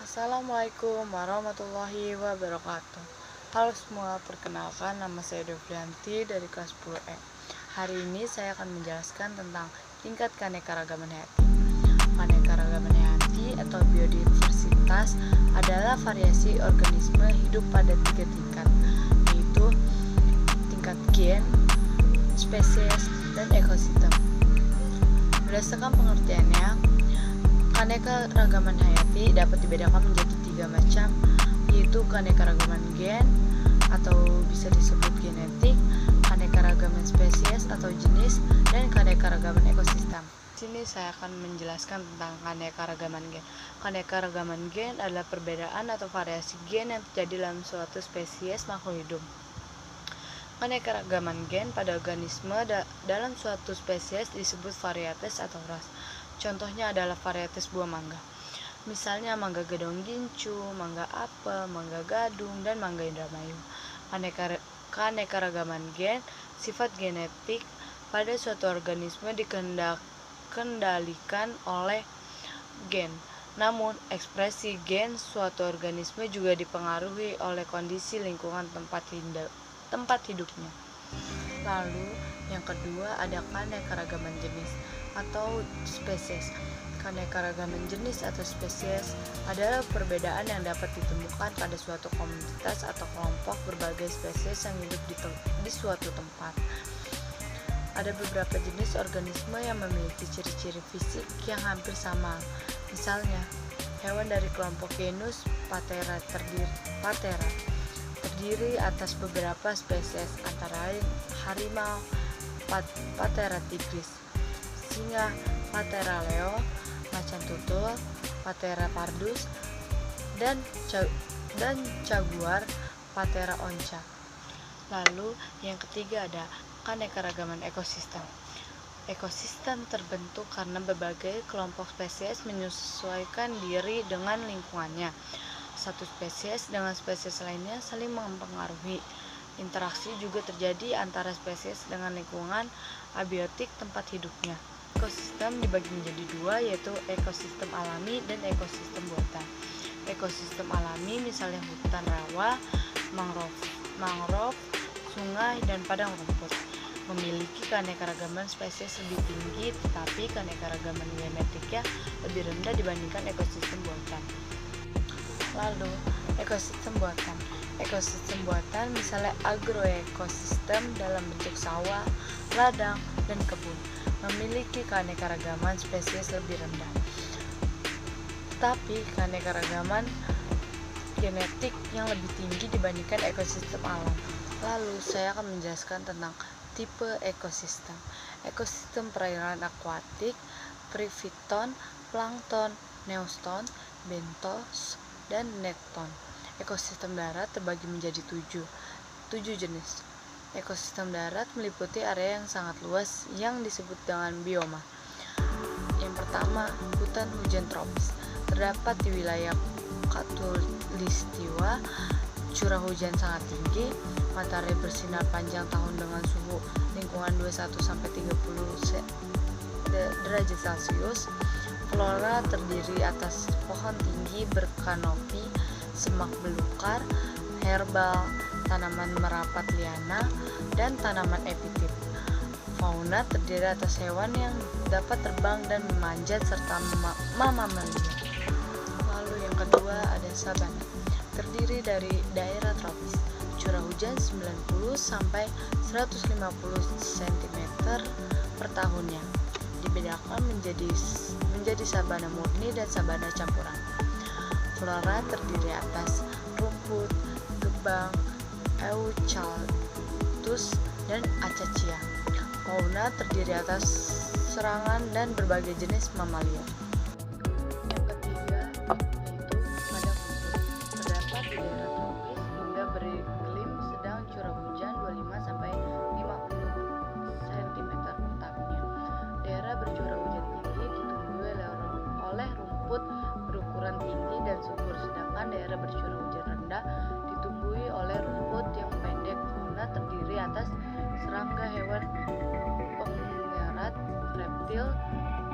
Assalamualaikum warahmatullahi wabarakatuh. Halo semua, perkenalkan nama saya Devrianti dari kelas 10E. Hari ini saya akan menjelaskan tentang tingkat keanekaragaman hayati. Keanekaragaman hayati atau biodiversitas adalah variasi organisme hidup pada 3 tingkat, yaitu tingkat gen, spesies, dan ekosistem. Berdasarkan pengertiannya, keanekaragaman hayati dapat dibedakan menjadi 3 macam, yaitu keanekaragaman gen atau bisa disebut genetik, keanekaragaman spesies atau jenis, dan keanekaragaman ekosistem. Di sini saya akan menjelaskan tentang keanekaragaman gen. Keanekaragaman gen adalah perbedaan atau variasi gen yang terjadi dalam suatu spesies makhluk hidup. Keanekaragaman gen pada organisme dalam suatu spesies disebut varietas atau ras. Contohnya adalah varietas buah mangga. Misalnya mangga gedong gincu, mangga apel, mangga gadung, dan mangga indramayu. Keanekaragaman gen, sifat genetik pada suatu organisme dikendalikan oleh gen. Namun, ekspresi gen suatu organisme juga dipengaruhi oleh kondisi lingkungan tempat hidupnya. Lalu, yang kedua ada keanekaragaman jenis atau spesies. Keanekaragaman jenis atau spesies adalah perbedaan yang dapat ditemukan pada suatu komunitas atau kelompok berbagai spesies yang hidup di suatu tempat. Ada beberapa jenis organisme yang memiliki ciri-ciri fisik yang hampir sama. Misalnya, hewan dari kelompok genus Panthera terdiri atas beberapa spesies, antara lain harimau, Panthera tigris, singa, Panthera leo, macan tutul, Panthera pardus, dan jaguar, Panthera onca. Lalu yang ketiga ada keanekaragaman ekosistem. Ekosistem terbentuk karena berbagai kelompok spesies menyesuaikan diri dengan lingkungannya. Satu spesies dengan spesies lainnya saling mempengaruhi. Interaksi juga terjadi antara spesies dengan lingkungan abiotik tempat hidupnya. Ekosistem dibagi menjadi 2, yaitu ekosistem alami dan ekosistem buatan. Ekosistem alami misalnya hutan rawa, mangrove, sungai, dan padang rumput memiliki keanekaragaman spesies lebih tinggi, tetapi keanekaragaman genetiknya lebih rendah dibandingkan ekosistem buatan. Lalu, ekosistem buatan. Ekosistem buatan misalnya agroekosistem dalam bentuk sawah, ladang, dan kebun memiliki keanekaragaman spesies lebih rendah. Tetapi keanekaragaman genetik yang lebih tinggi dibandingkan ekosistem alam. Lalu, saya akan menjelaskan tentang tipe ekosistem. Ekosistem perairan akuatik, prifiton, plankton, neoston, bentos, dan nekton. Ekosistem darat terbagi menjadi 7 jenis. Ekosistem darat meliputi area yang sangat luas yang disebut dengan bioma. Yang pertama, hutan hujan tropis. Terdapat di wilayah Khatulistiwa, curah hujan sangat tinggi, matahari bersinar panjang tahun dengan suhu lingkungan 21-30 derajat Celcius. Flora terdiri atas pohon tinggi berkanopi, semak belukar, herbal, tanaman merapat liana, dan tanaman epifit. Fauna terdiri atas hewan yang dapat terbang dan memanjat serta mamalia. Lalu yang kedua ada sabana. Terdiri dari daerah tropis. Curah hujan 90-150 cm per tahunnya. Dibedakan menjadi sabana murni dan sabana campuran. Flora terdiri atas rumput, gebang, eucalyptus, dan acacia. Fauna terdiri atas serangan dan berbagai jenis mamalia. Yang ketiga yaitu padang rumput. Terdapat di daerah tropis hingga beriklim sedang, curah hujan 25-50 cm per tahunnya. Daerah bercurah hujan tinggi ditumbuhi oleh rumput berukuran tinggi dan subur, sedangkan daerah bercurah hujan rendah ditumbuhi oleh rumput yang pendek. Fauna terdiri atas serangga, hewan pengerat, reptil,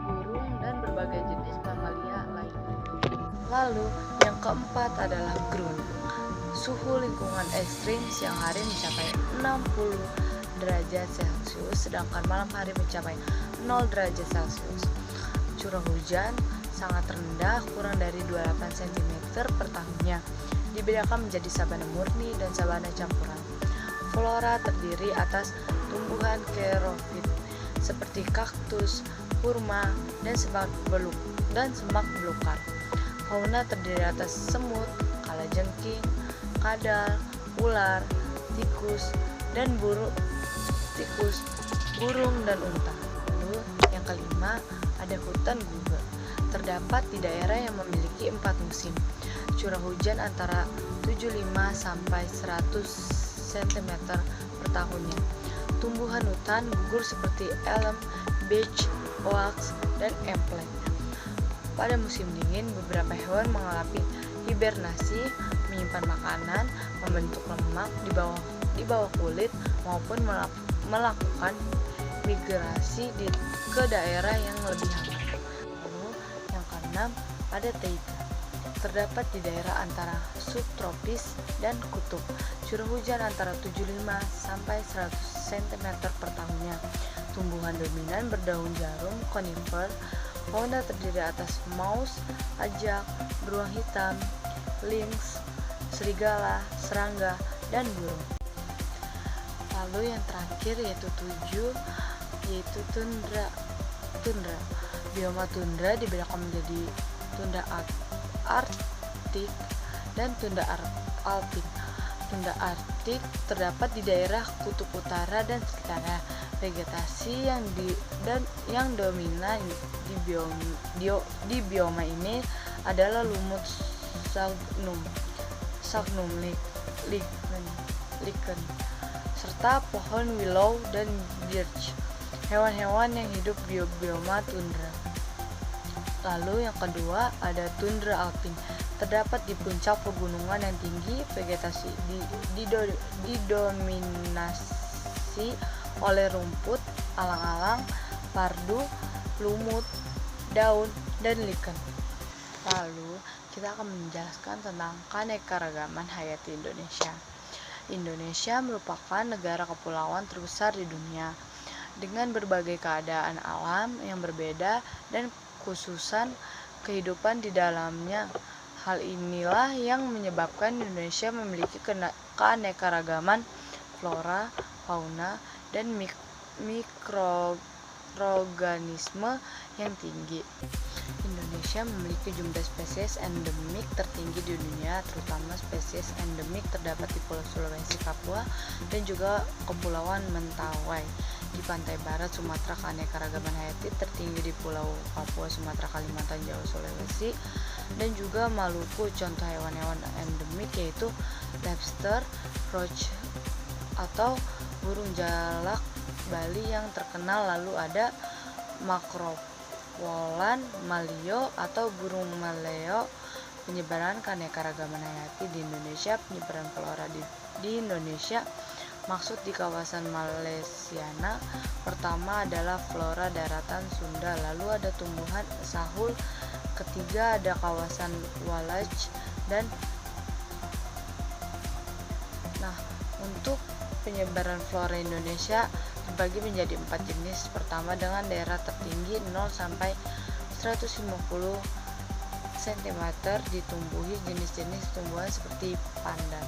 burung, dan berbagai jenis mamalia lainnya. Lalu yang keempat adalah ground. Suhu lingkungan ekstrim siang hari mencapai 60 derajat Celcius, sedangkan malam hari mencapai 0 derajat Celcius. Curah hujan sangat rendah, kurang dari 28 cm per tahunnya. Dibedakan menjadi sabana murni dan sabana campuran. Flora terdiri atas tumbuhan xerophyt seperti kaktus, kurma, dan semak belukar. Fauna terdiri atas semut, kalajengking, kadal, ular, tikus, burung dan unta. Lalu yang kelima ada hutan gugur. Terdapat di daerah yang memiliki 4 musim. Curah hujan antara 75 sampai 100 cm per tahunnya. Tumbuhan hutan gugur seperti elm, beech, oaks, dan emplek. Pada musim dingin, beberapa hewan mengalami hibernasi, menyimpan makanan, membentuk lemak di bawah kulit, maupun melakukan migrasi ke daerah yang lebih hangat. Lalu yang keenam ada taiga. Terdapat di daerah antara subtropis dan kutub. Curah hujan antara 75 sampai 100 cm per tahunnya. Tumbuhan dominan berdaun jarum, conifer. Fauna terdiri atas maus, ajak, beruang hitam, lynx, serigala, serangga, dan burung. Lalu yang terakhir yaitu 7, yaitu tundra. Bioma tundra dibedakan menjadi tundra Arktik dan tundra alpin. Tundra Arktik terdapat di daerah kutub utara dan sekitarnya. Vegetasi yang dominan di bioma ini adalah lumut Sagnum lichen, serta pohon willow dan birch. Hewan-hewan yang hidup di bioma tundra. Lalu yang kedua ada tundra alpin. Terdapat di puncak pegunungan yang tinggi. Vegetasi didominasi oleh rumput, alang-alang, pardu, lumut, daun, dan lichen. Lalu kita akan menjelaskan tentang keanekaragaman hayati Indonesia. Indonesia merupakan negara kepulauan terbesar di dunia dengan berbagai keadaan alam yang berbeda dan khususan kehidupan di dalamnya. Hal inilah yang menyebabkan Indonesia memiliki keanekaragaman flora, fauna, dan mikroorganisme yang tinggi. Indonesia memiliki jumlah spesies endemik tertinggi di dunia, terutama spesies endemik terdapat di Pulau Sulawesi, Papua, dan juga Kepulauan Mentawai. Di pantai barat Sumatera, keanekaragaman hayati tertinggi di Pulau Papua, Sumatera, Kalimantan, Jawa, Sulawesi, dan juga Maluku. Contoh hewan-hewan endemik yaitu lobster, roach atau burung jalak Bali yang terkenal. Lalu ada makropolan maleo atau burung maleo. Penyebaran keanekaragaman hayati di Indonesia. Penyebaran flora di Indonesia maksud di kawasan Malaysiana. Pertama adalah flora daratan Sunda, lalu ada tumbuhan sahul. Ketiga ada kawasan Walaj dan untuk penyebaran flora Indonesia dibagi menjadi 4 jenis. Pertama dengan daerah tertinggi 0 sampai 150 cm ditumbuhi jenis-jenis tumbuhan seperti pandan.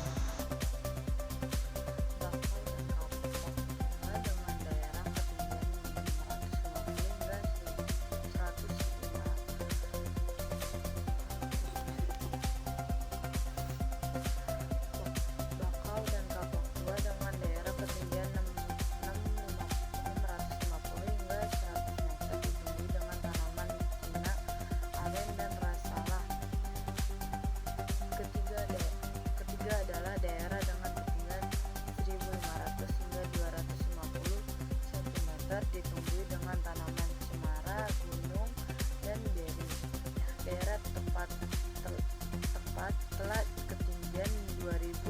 Ketiga adalah daerah dengan ketinggian 1.500 hingga 250 cm ditumbuhi dengan tanaman cemara, gunung, dan beri. Daerah tempat telah ketinggian 2.500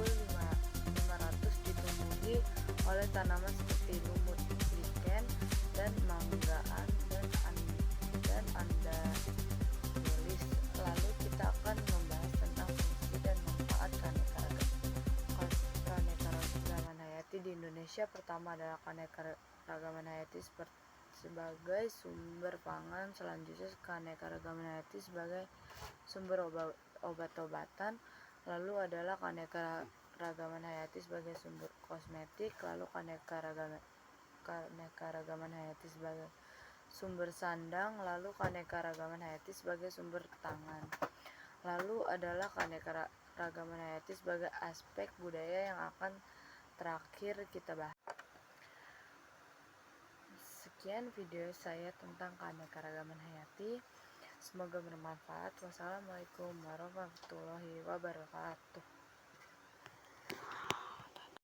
ditumbuhi oleh tanaman seperti lumut, lichen, dan manggaan dan andagilis. Lalu kita akan Indonesia. Pertama adalah keanekaragaman hayati sebagai sumber pangan, selanjutnya keanekaragaman hayati sebagai sumber obat-obatan, lalu adalah keanekaragaman hayati sebagai sumber kosmetik, lalu keanekaragaman hayati sebagai sumber sandang, lalu keanekaragaman hayati sebagai sumber tangan. Lalu adalah keanekaragaman hayati sebagai aspek budaya yang akan terakhir kita bahas. Sekian video saya tentang keanekaragaman hayati. Semoga bermanfaat. Wassalamualaikum warahmatullahi wabarakatuh.